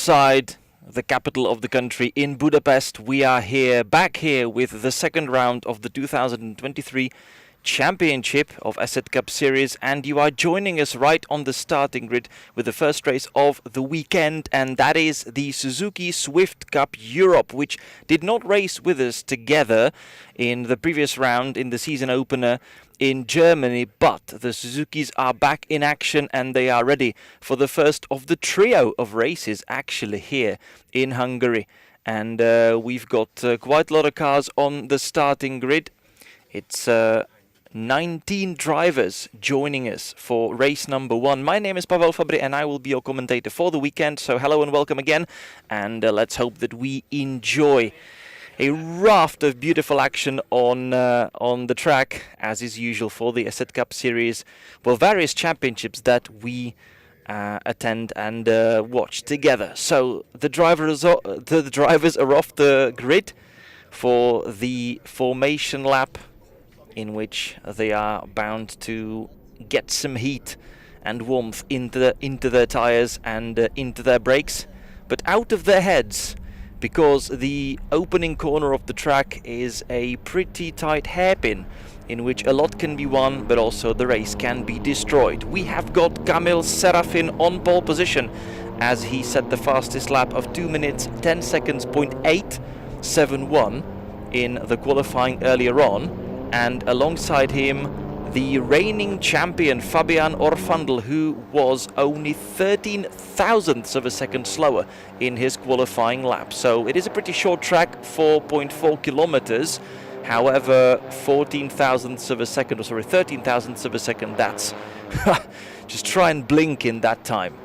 outside the capital of the country in Budapest. We are back here with the second round of the 2023 Championship of ESET Cup Series, and you are joining us right on the starting grid with the first race of the weekend, and that is the Suzuki Swift Cup Europe, which did not race with us together in the previous round in the season opener in Germany, but the Suzukis are back in action and they are ready for the first of the trio of races actually here in Hungary. And we've got quite a lot of cars on the starting grid. It's 19 drivers joining us for race number 1. My name is Pavel Fabry and I will be your commentator for the weekend. So hello and welcome again, and let's hope that we enjoy a raft of beautiful action on the track, as is usual for the ESET Cup Series. Well, various championships that we attend and watch together. So the drivers are off the grid for the formation lap, in which they are bound to get some heat and warmth into their tires and into their brakes, but out of their heads, because the opening corner of the track is a pretty tight hairpin in which a lot can be won, but also the race can be destroyed. We have got Kamil Serafin on pole position as he set the fastest lap of 2 minutes 10 seconds .871 in the qualifying earlier on, and alongside him the reigning champion Fabian Orfandl, who was only 13 thousandths of a second slower in his qualifying lap. So it is a pretty short track, 4.4 kilometers. However, 13 thousandths of a second, that's just try and blink in that time.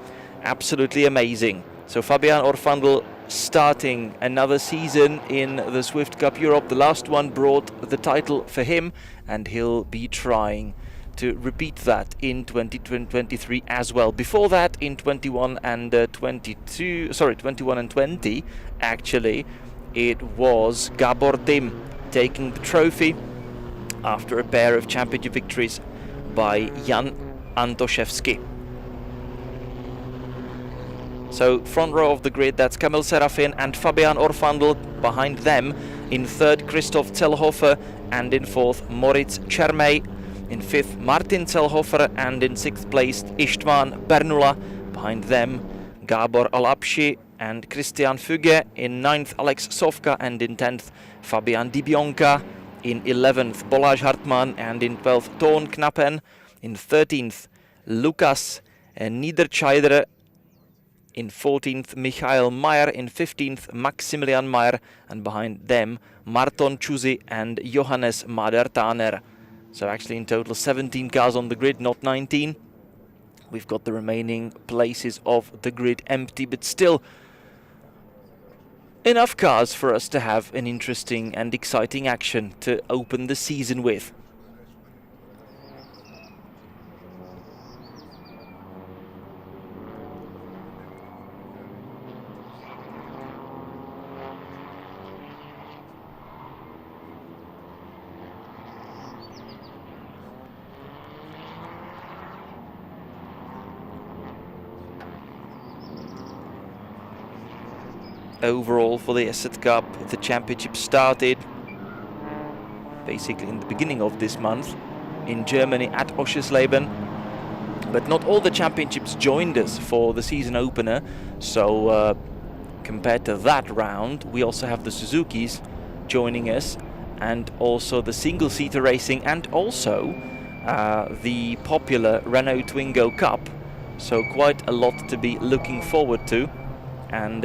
Absolutely amazing. So Fabian Orfandl starting another season in the Swift Cup Europe. The last one brought the title for him, and he'll be trying to repeat that in 2023 as well. Before that, in 21 and 20 actually, it was Gabor Dim taking the trophy after a pair of championship victories by Jan Antoszewski. So front row of the grid, that's Kamil Serafin and Fabian Orfandl. Behind them, in third, Christoph Zellhofer, and in fourth, Moritz Czermej. In fifth, Martin Zellhofer, and in sixth place, István Bernula. Behind them, Gábor Alapsi and Christian Füge. In ninth, Alex Sovka, and in 10th, Fabian Dibionka. In 11th, Balázs Hartmann, and in 12th, Ton Knappen. In 13th, Lukas Niederscheider. In 14th, Michael Mayer. In 15th, Maximilian Mayer. And behind them, Marton Chuzi and Johannes Mader-Taner. So actually in total 17 cars on the grid, not 19. We've got the remaining places of the grid empty, but still enough cars for us to have an interesting and exciting action to open the season with. Overall for the ESET Cup, the championship started basically in the beginning of this month in Germany at Oschersleben, but not all the championships joined us for the season opener. So compared to that round, we also have the Suzukis joining us, and also the single-seater racing, and also the popular Renault Twingo Cup. So quite a lot to be looking forward to. And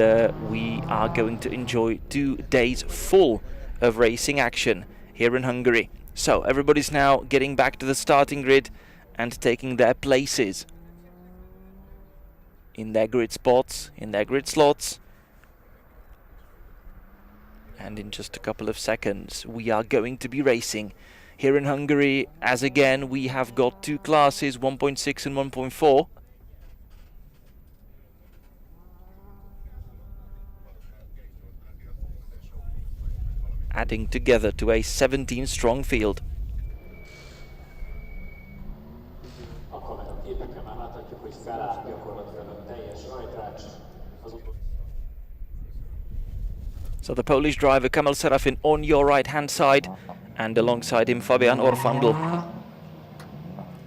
we are going to enjoy 2 days full of racing action here in Hungary. So everybody's now getting back to the starting grid and taking their places in their grid spots, in their grid slots. And in just a couple of seconds, we are going to be racing here in Hungary, as again we have got 2 classes, 1.6 and 1.4. Adding together to a 17-strong field. So the Polish driver Kamil Serafin on your right hand side, and alongside him Fabian Orfandl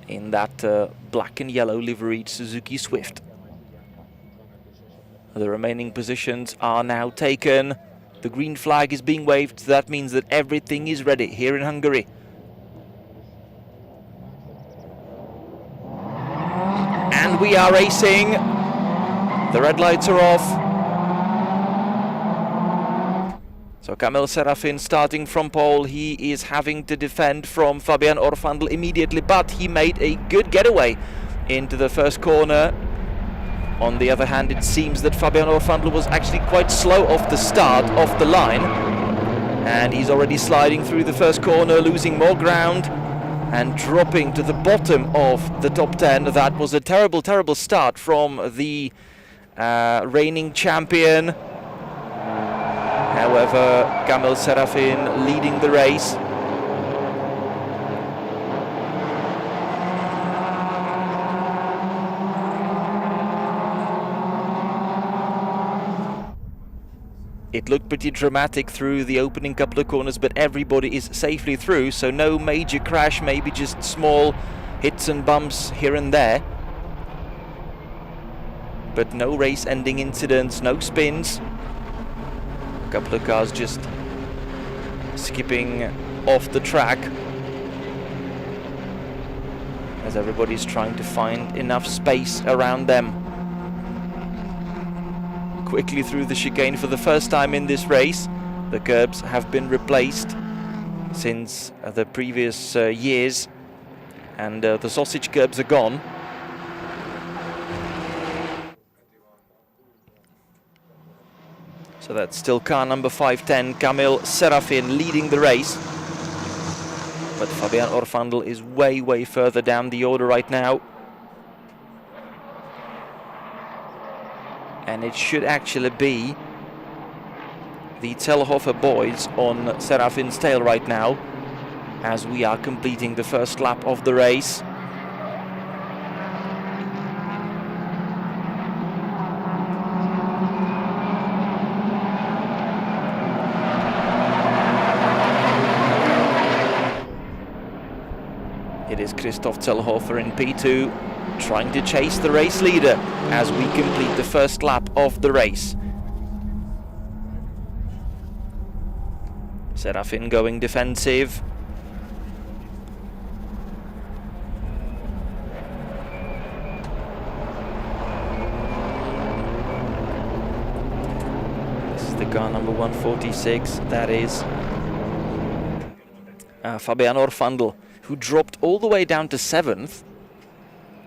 in that black and yellow liveried Suzuki Swift. The remaining positions are now taken. The green flag is being waved, so that means that everything is ready here in Hungary. And we are racing. The red lights are off. So Kamil Serafin starting from pole. He is having to defend from Fabian Orfandl immediately, but he made a good getaway into the first corner. On the other hand, it seems that Fabian Orfandl was actually quite slow off the start, off the line. And he's already sliding through the first corner, losing more ground and dropping to the bottom of the top 10. That was a terrible, terrible start from the reigning champion. However, Kamil Serafin leading the race. It looked pretty dramatic through the opening couple of corners, but everybody is safely through, so no major crash, maybe just small hits and bumps here and there. But no race-ending incidents, no spins. A couple of cars just skipping off the track as everybody's trying to find enough space around them. Quickly through the chicane for the first time in this race. The curbs have been replaced since the previous years, and the sausage curbs are gone. So that's still car number 510, Kamil Serafin leading the race. But Fabian Orfandl is way, way further down the order right now. And it should actually be the Zellhofer boys on Serafin's tail right now, as we are completing the first lap of the race. It is Christoph Zellhofer in P2, trying to chase the race leader as we complete the first lap of the race. Serafin going defensive. This is the car number 146, that is Fabian Orfandl, who dropped all the way down to 7th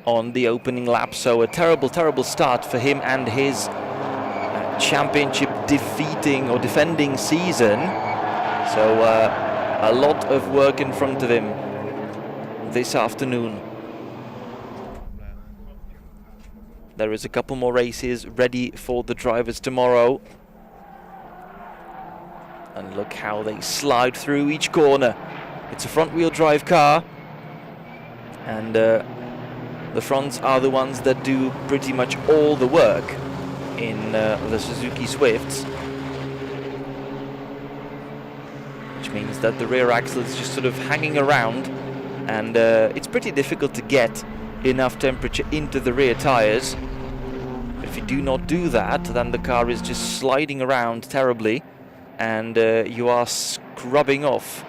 on the opening lap. So a terrible, terrible start for him and his championship defeating or defending season. So a lot of work in front of him this afternoon. There is a couple more races ready for the drivers tomorrow. And look how they slide through each corner. It's a front-wheel drive car, and the fronts are the ones that do pretty much all the work in the Suzuki Swifts, which means that the rear axle is just sort of hanging around, and it's pretty difficult to get enough temperature into the rear tires. If you do not do that, then the car is just sliding around terribly, and you are scrubbing off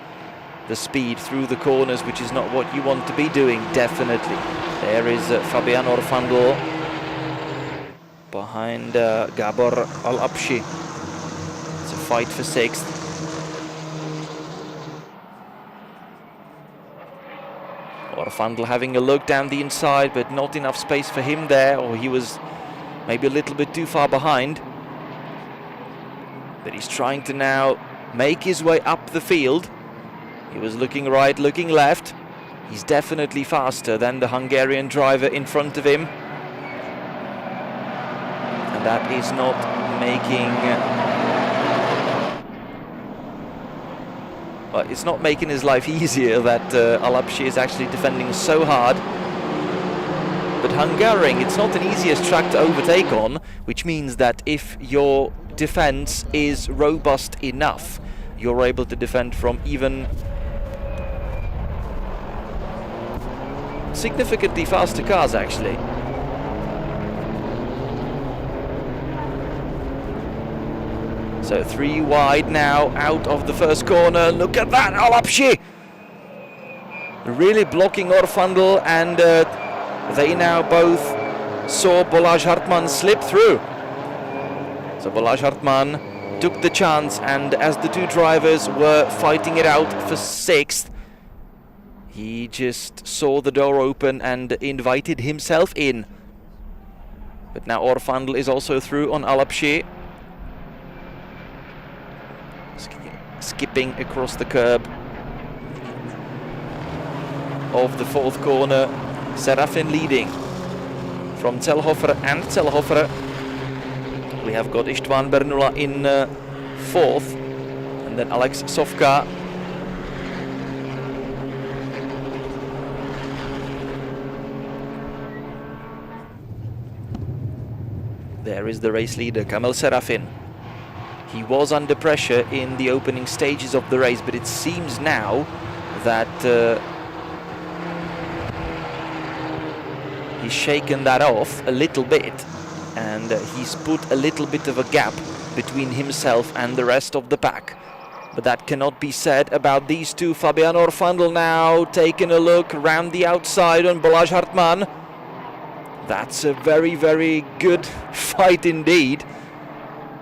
the speed through the corners, which is not what you want to be doing, definitely. There is Fabian Orfandl behind Gabor Al-Abshi. It's a fight for 6th. Orfandl having a look down the inside, but not enough space for him there, or he was maybe a little bit too far behind. But he's trying to now make his way up the field. He was looking right, looking left. He's definitely faster than the Hungarian driver in front of him. And that is not making... well, it's not making his life easier that Al-Abshi is actually defending so hard. But Hungaroring, it's not an easiest track to overtake on, which means that if your defense is robust enough. You're able to defend from even significantly faster cars, actually. So 3 wide now, out of the first corner. Look at that, Alapshi! Really blocking Orfandl, and they now both saw Balázs Hartmann slip through. So Balázs Hartmann took the chance, and as the two drivers were fighting it out for 6th, he just saw the door open and invited himself in. But now Orfandl is also through on Alapshi. Skipping across the curb of the 4th corner. Serafin leading from Zellhofer and Zellhofer. We have got István Bernula in 4th, and then Alex Sovka. There is the race leader, Kamil Serafin. He was under pressure in the opening stages of the race, but it seems now that he's shaken that off a little bit, and he's put a little bit of a gap between himself and the rest of the pack. But that cannot be said about these two. Fabian Orfandl now taking a look around the outside on Balázs Hartmann. That's a very, very good fight indeed.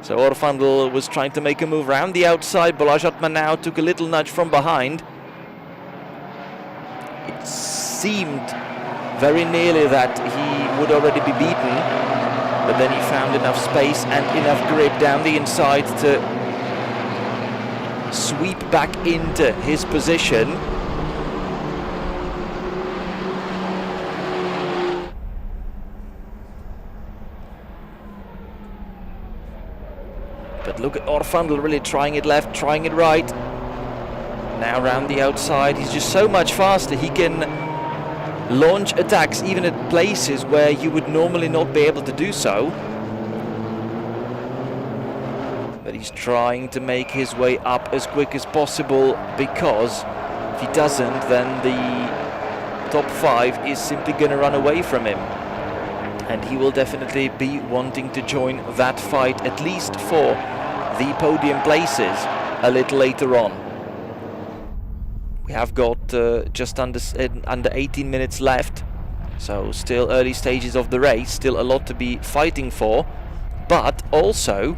So Orfandl was trying to make a move around the outside. Balázs Hartmann now took a little nudge from behind. It seemed very nearly that he would already be beaten, but then he found enough space and enough grip down the inside to sweep back into his position. But look at Orfandl really trying it left, trying it right. Now around the outside, he's just so much faster. He can launch attacks even at places where you would normally not be able to do so. But he's trying to make his way up as quick as possible, because if he doesn't, then the top 5 is simply going to run away from him. And he will definitely be wanting to join that fight, at least for the podium places, a little later on. We have got just under 18 minutes left, so still early stages of the race, still a lot to be fighting for, but also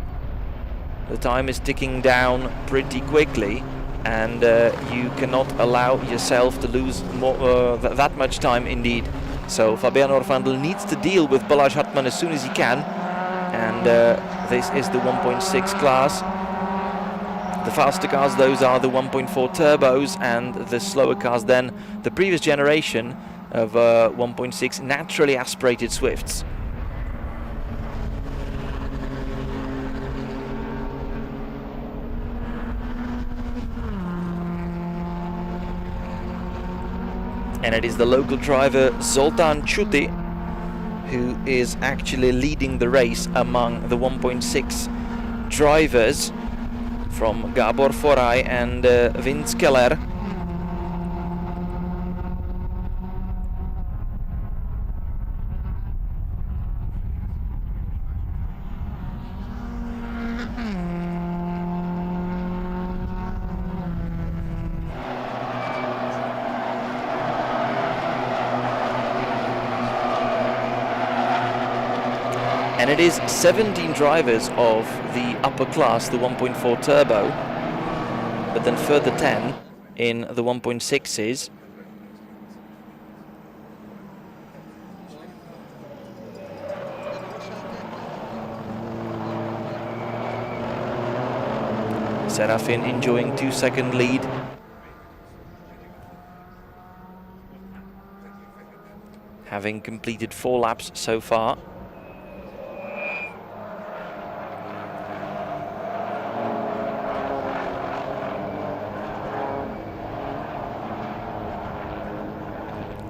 the time is ticking down pretty quickly, and you cannot allow yourself to lose more, that much time indeed. So Fabian Orfandl needs to deal with Balázs Hartmann as soon as he can, and this is the 1.6 class. The faster cars, those are the 1.4 turbos, and the slower cars then the previous generation of 1.6 naturally aspirated Swifts. And it is the local driver Zoltán Chuti who is actually leading the race among the 1.6 drivers, from Gábor Foraj and Vince Keller. And it is 17 drivers of the upper class, the 1.4 turbo, but then further 10 in the 1.6s. Serafin enjoying 2-second lead. Having completed 4 laps so far.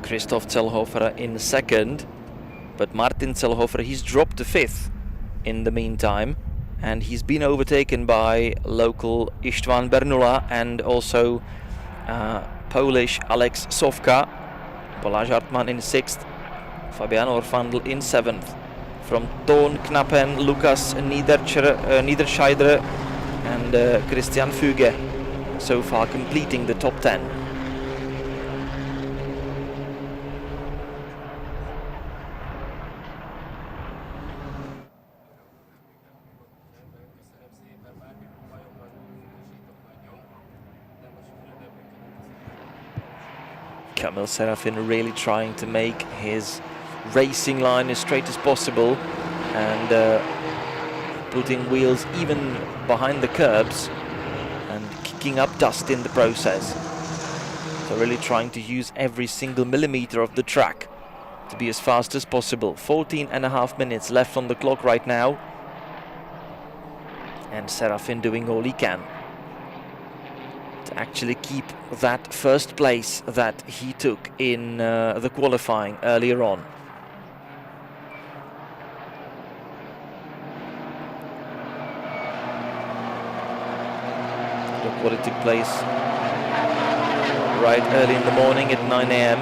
Christoph Zellhofer in 2nd, but Martin Zellhofer, he's dropped to 5th in the meantime, and he's been overtaken by local István Bernula and also Polish Alex Sofka. Balázs Hartmann in 6th, Fabian Orfandl in 7th. From Tonknappen, Lukas Niederscheider and Christian Füge so far completing the top 10. Kamil Serafin really trying to make his racing line as straight as possible and putting wheels even behind the curbs and kicking up dust in the process. So really trying to use every single millimeter of the track to be as fast as possible. 14.5 minutes left on the clock right now, and Serafin doing all he can to actually keep that first place that he took in the qualifying earlier on. Look what it took place right early in the morning at 9 AM.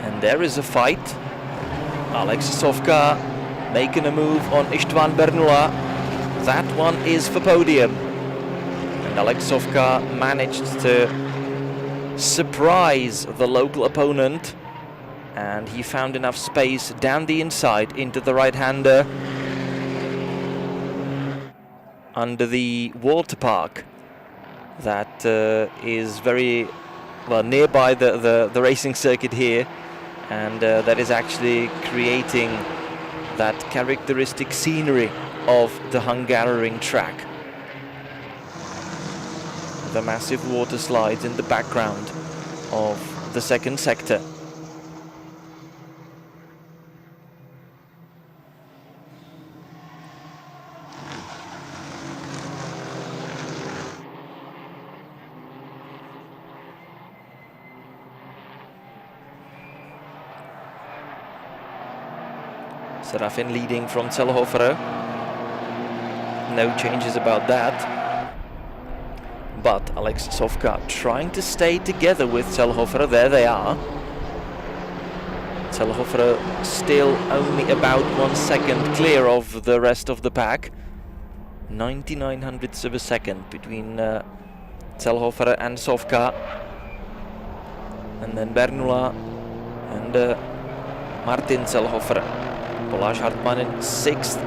And there is a fight. Alex Sofka making a move on István Bernula. That one is for podium. And Alex Sofka managed to surprise the local opponent, and he found enough space down the inside into the right-hander under the water park that is very well nearby the racing circuit here, and that is actually creating that characteristic scenery of the Hungaroring track. The massive water slides in the background of the second sector. Serafin leading from Zellhofer. No changes about that. But Alex Sofka trying to stay together with Zellhofer. There they are. Zellhofer still only about 1 second clear of the rest of the pack. 99 hundredths of a second between Zellhofer and Sofka. And then Bernula and Martin Zellhofer. Balázs Hartmann in 6th,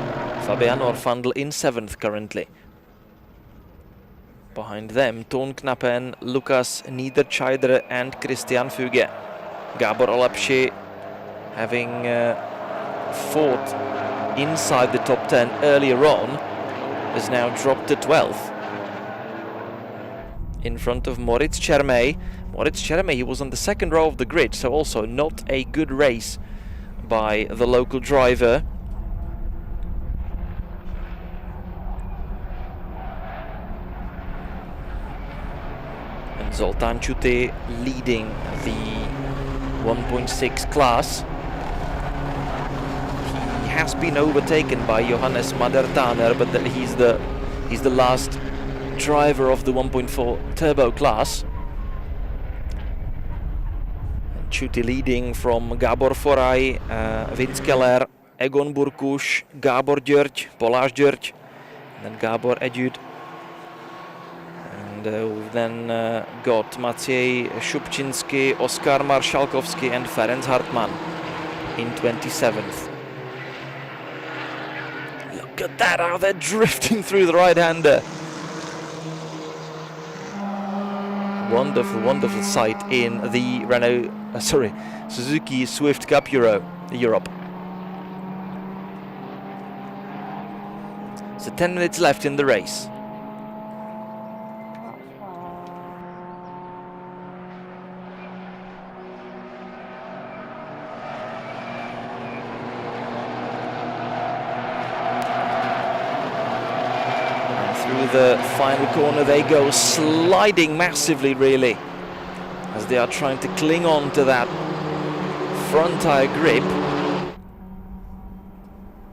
Fabian Orfandl in 7th currently. Behind them, Tonknappen, Lukas Niederscheider and Christian Füge. Gábor Alapsi, having fought inside the top 10 earlier on, has now dropped to 12th. In front of Moritz Čermej. Moritz Čermej, he was on the second row of the grid, so also not a good race by the local driver. And Zoltán Čuty leading the 1.6 class. He has been overtaken by Johannes Madertaner, but he's the last driver of the 1.4 turbo class. Čuty leading from Gábor Foraj, Vince Egon Burkuš, Gábor György, Balázs György, and then Gábor Együtt And we've then got Maciej Szubczyński, Oskar Marszalkowski and Ferenc Hartmann in 27th. Look at that, how they're drifting through the right-hander. Wonderful, wonderful sight in the Suzuki Swift Cup Europe. So 10 minutes left in the race. The final corner they go, sliding massively really, as they are trying to cling on to that front tire grip,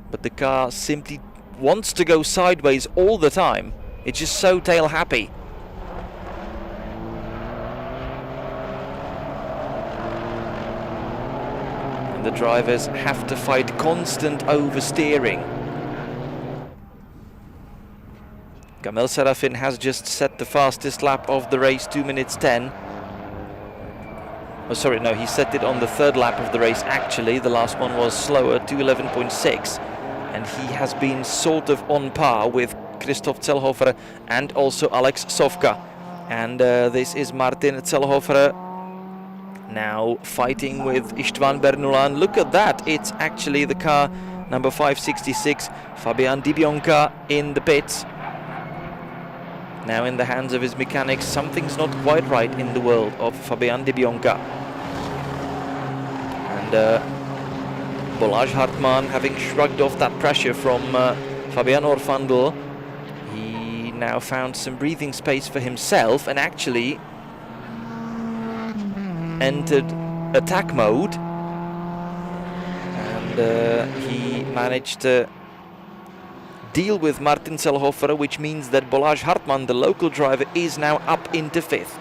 but the car simply wants to go sideways all the time. It's just so tail happy. And the drivers have to fight constant oversteering. Kamil Serafin has just set the fastest lap of the race, 2 minutes 10. Oh, sorry, no, he set it on the third lap of the race actually. The last one was slower, 2:11.6. And he has been sort of on par with Christoph Zellhofer and also Alex Sofka. And this is Martin Zellhofer now fighting with Istvan Bernulan. Look at that, it's actually the car number 566, Fabian Dibionka in the pits. Now in the hands of his mechanics, something's not quite right in the world of Fabian Dibionka. And Balázs Hartmann, having shrugged off that pressure from Fabian Orfandl, he now found some breathing space for himself and actually entered attack mode. And he managed to deal with Martin Zellhofer, which means that Balázs Hartmann, the local driver, is now up into 5th.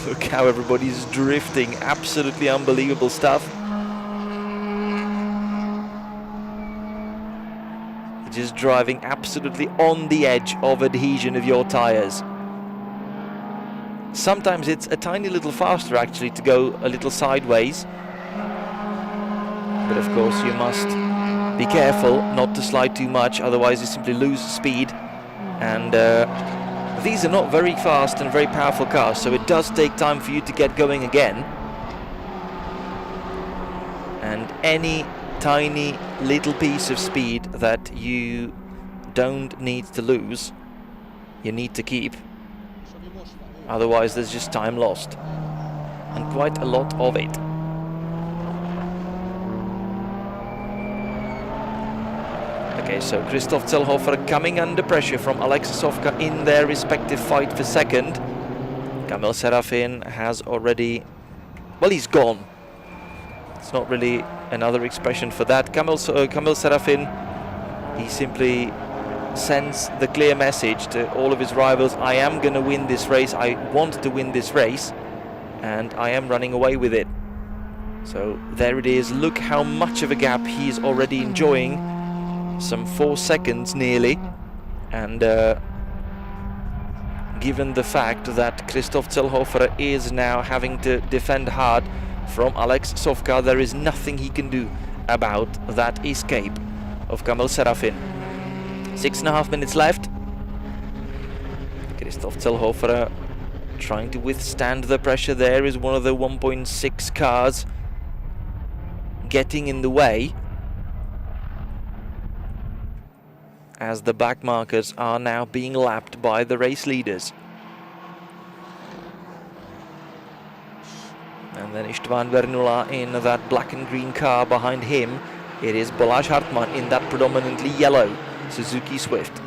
Look how everybody's drifting, absolutely unbelievable stuff. Just driving absolutely on the edge of adhesion of your tires. Sometimes it's a tiny little faster actually to go a little sideways, but of course you must be careful not to slide too much, otherwise you simply lose speed. And these are not very fast and very powerful cars, so it does take time for you to get going again. And any tiny little piece of speed that you don't need to lose, you need to keep. Otherwise there's just time lost, and quite a lot of it. Okay, so Christoph Zellhofer coming under pressure from Alex Sofka in their respective fight for second. Kamil Serafin has already, well, he's gone. It's not really another expression for that. Kamil Serafin, he simply sends the clear message to all of his rivals: I am going to win this race, I want to win this race, and I am running away with it. So there it is. Look how much of a gap he's already enjoying, some 4 seconds nearly. And given the fact that Christoph Zellhofer is now having to defend hard from Alex Sofka, there is nothing he can do about that escape of Kamil Serafin. 6.5 minutes left. Christoph Zellhofer trying to withstand the pressure. There is one of the 1.6 cars getting in the way, as the back markers are now being lapped by the race leaders. And then Istvan Bernula in that black and green car behind him. It is Balázs Hartmann in that predominantly yellow Suzuki Swift.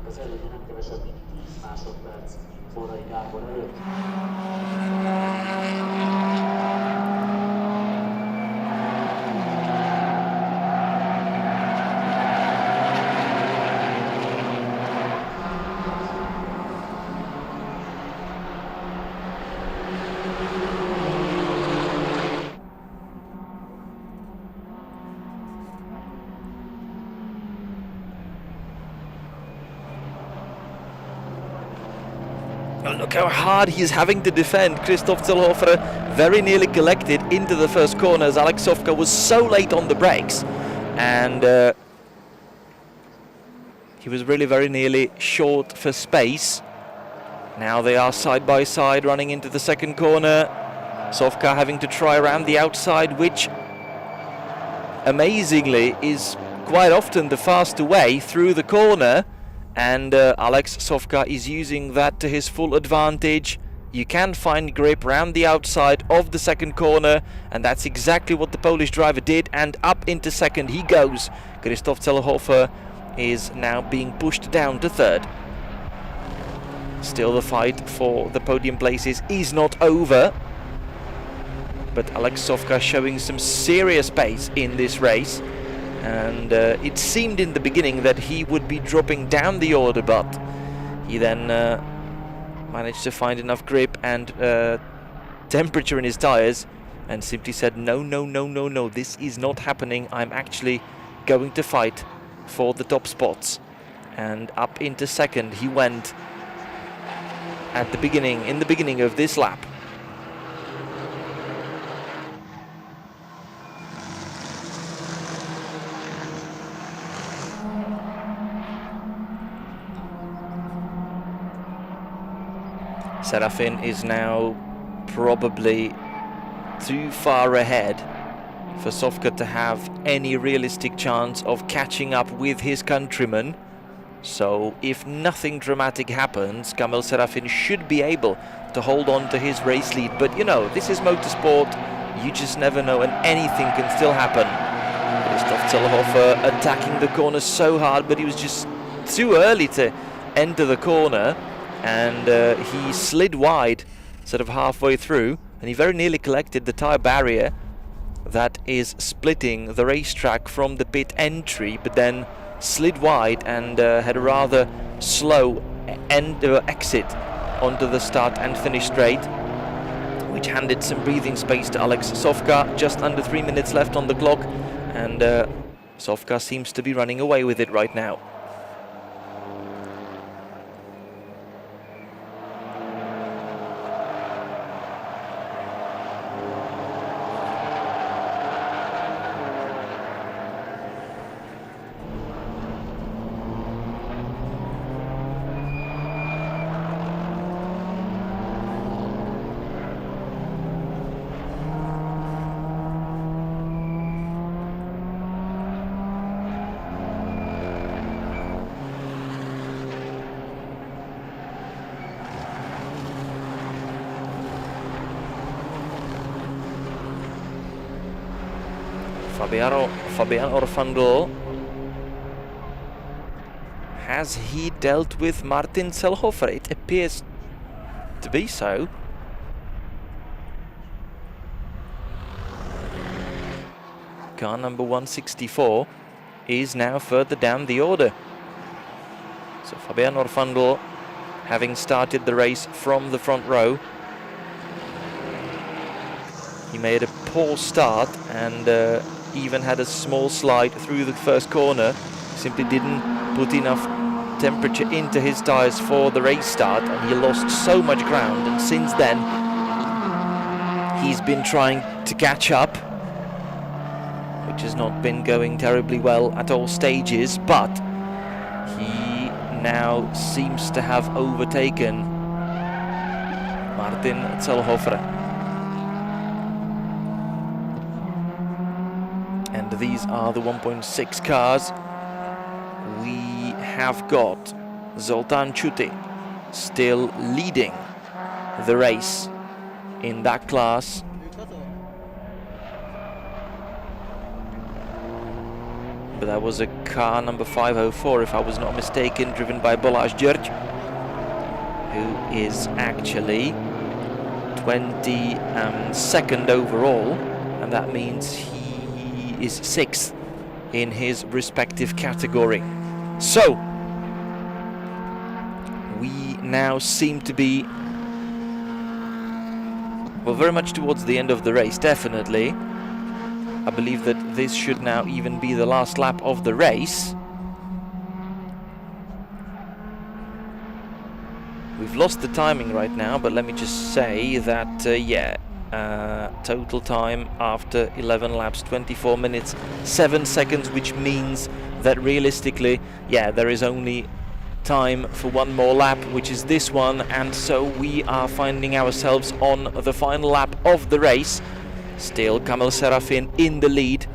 Az elején nem kevesebb, mint 10 másodperc Forrai Gábor előtt. Oh, look how hard he's having to defend. Christoph Zellhofer very nearly collected into the first corner as Alex Sofka was so late on the brakes. And he was really very nearly short for space. Now they are side by side running into the second corner. Sofka having to try around the outside, which amazingly is quite often the faster way through the corner. And Alex Sofka is using that to his full advantage. You can find grip round the outside of the second corner, and that's exactly what the Polish driver did, and up into second he goes. Christoph Zellhofer is now being pushed down to third. Still the fight for the podium places is not over, but Alex Sofka showing some serious pace in this race. And it seemed in the beginning that he would be dropping down the order, but he then managed to find enough grip and temperature in his tires and simply said, no, this is not happening. I'm actually going to fight for the top spots. And up into second he went in the beginning of this lap. Serafin is now probably too far ahead for Sofka to have any realistic chance of catching up with his countryman. So if nothing dramatic happens, Kamil Serafin should be able to hold on to his race lead. But you know, this is motorsport, you just never know, and anything can still happen. Christoph Zellhofer attacking the corner so hard, but he was just too early to enter the corner. And he slid wide sort of halfway through, and he very nearly collected the tyre barrier that is splitting the racetrack from the pit entry, but then slid wide and had a rather slow exit onto the start and finish straight, which handed some breathing space to Alex Sofka. Just under 3 minutes left on the clock, and Sofka seems to be running away with it right now. Fabian Orfandl, has he dealt with Martin Zellhofer? It appears to be so. Car number 164 is now further down the order. So Fabian Orfandl, having started the race from the front row, he made a poor start and even had a small slide through the first corner. Simply didn't put enough temperature into his tires for the race start, and he lost so much ground. And since then he's been trying to catch up, which has not been going terribly well at all stages, but he now seems to have overtaken Martin Zellhofer. And these are the 1.6 cars. We have got Zoltan Chuti still leading the race in that class. But that was a car number 504, if I was not mistaken, driven by Balázs György, who is actually 22nd overall, and that means he is 6th in his respective category. So we now seem to be, well, very much towards the end of the race, definitely. I believe that this should now even be the last lap of the race. We've lost the timing right now, but let me just say that, total time after 11 laps, 24 minutes, 7 seconds, which means that realistically, there is only time for one more lap, which is this one, and so we are finding ourselves on the final lap of the race. Still Kamil Serafin in the lead,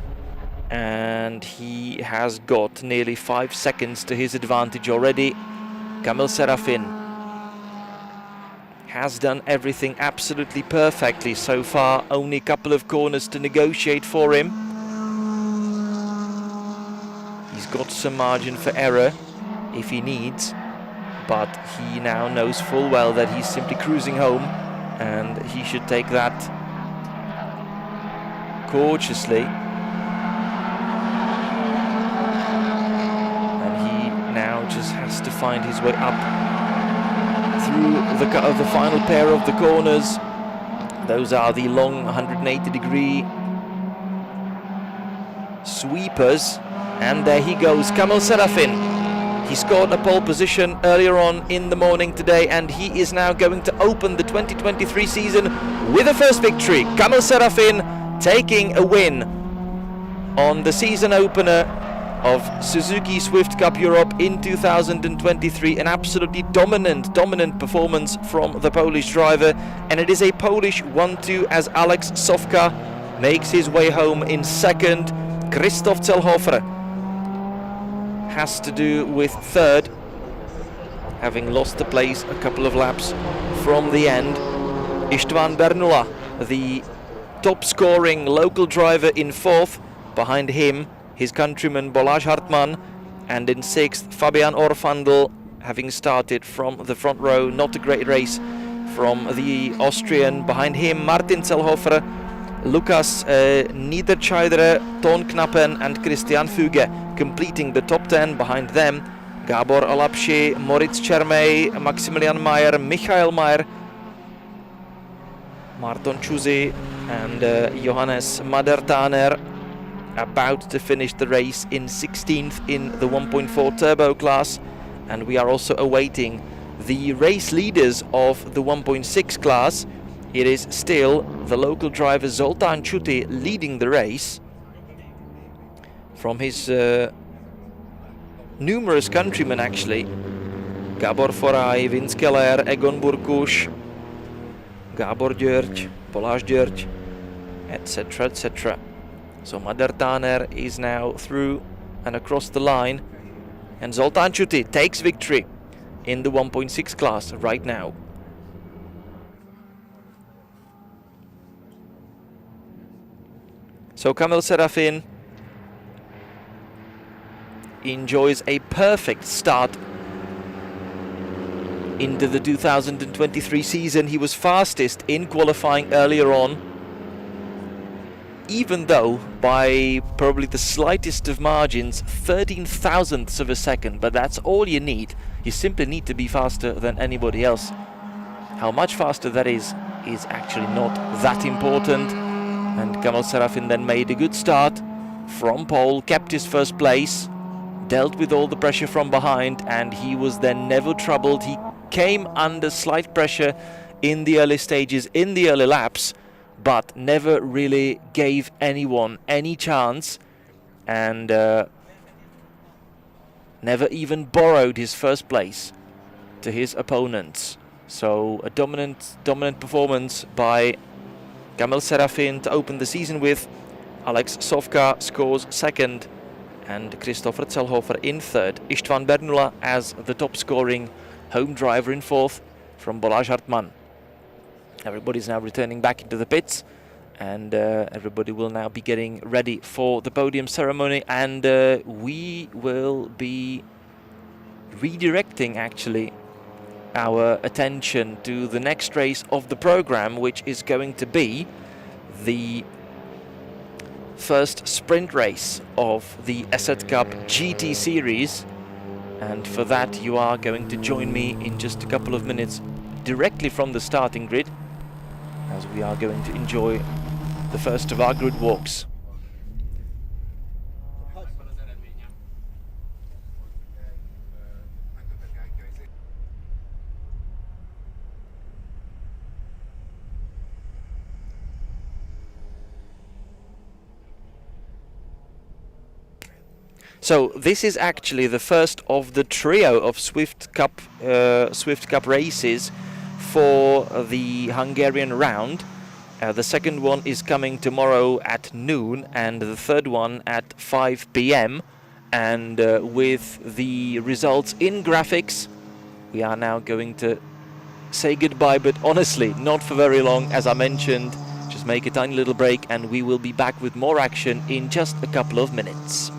and he has got nearly 5 seconds to his advantage already. Kamil Serafin has done everything absolutely perfectly so far. Only a couple of corners to negotiate for him. He's got some margin for error if he needs, but he now knows full well that he's simply cruising home, and he should take that cautiously. And he now just has to find his way up through the final pair of the corners. Those are the long 180-degree sweepers, and there he goes, Kamil Serafin. He scored a pole position earlier on in the morning today, and he is now going to open the 2023 season with a first victory. Kamil Serafin taking a win on the season opener of Suzuki Swift Cup Europe in 2023. An absolutely dominant performance from the Polish driver, and it is a Polish 1-2 as Alex Sofka makes his way home in second. Krzysztof Zelhofer has to do with third, having lost the place a couple of laps from the end. István Bernula, the top scoring local driver, in fourth. Behind him, his countryman Balázs Hartmann, and in sixth, Fabian Orfandl, having started from the front row. Not a great race from the Austrian. Behind him, Martin Zelhofer, Lukas Niederscheider, Ton Knappen and Christian Füge completing the top 10. Behind them, Gabor Alapshi, Moritz Čermej, Maximilian Mayer, Michael Mayer, Marton Čuzy and Johannes Madertaner, about to finish the race in 16th in the 1.4 turbo class. And we are also awaiting the race leaders of the 1.6 class. It is still the local driver Zoltán Chuty leading the race from his numerous countrymen, actually. Gabor Foraj, Vince Keller, Egon Burkuš, Gábor György, Balázs György, etc, etc. So Madertaner is now through and across the line, and Zoltán Chuty takes victory in the 1.6 class right now. So Kamil Serafin enjoys a perfect start into the 2023 season. He was fastest in qualifying earlier on, even though by probably the slightest of margins, 13 thousandths of a second, but that's all you need. You simply need to be faster than anybody else. How much faster that is actually not that important. And Kamil Serafin then made a good start from pole, kept his first place, dealt with all the pressure from behind, and he was then never troubled. He came under slight pressure in the early stages, in the early laps, but never really gave anyone any chance, and never even borrowed his first place to his opponents. So a dominant performance by Kamil Serafin to open the season with. Alex Sofka scores second, and Krzysztof Zelhofer in third. István Bernula as the top scoring home driver in fourth from Balázs Hartmann. Everybody's now returning back into the pits, and everybody will now be getting ready for the podium ceremony, and we will be redirecting actually our attention to the next race of the program, which is going to be the first sprint race of the ESET Cup GT Series. And for that you are going to join me in just a couple of minutes directly from the starting grid, as we are going to enjoy the first of our grid walks. So this is actually the first of the trio of Swift Cup races for the Hungarian round. The second one is coming tomorrow at noon, and the third one at 5 p.m. And with the results in graphics, we are now going to say goodbye, but honestly, not for very long, as I mentioned. Just make a tiny little break, and we will be back with more action in just a couple of minutes.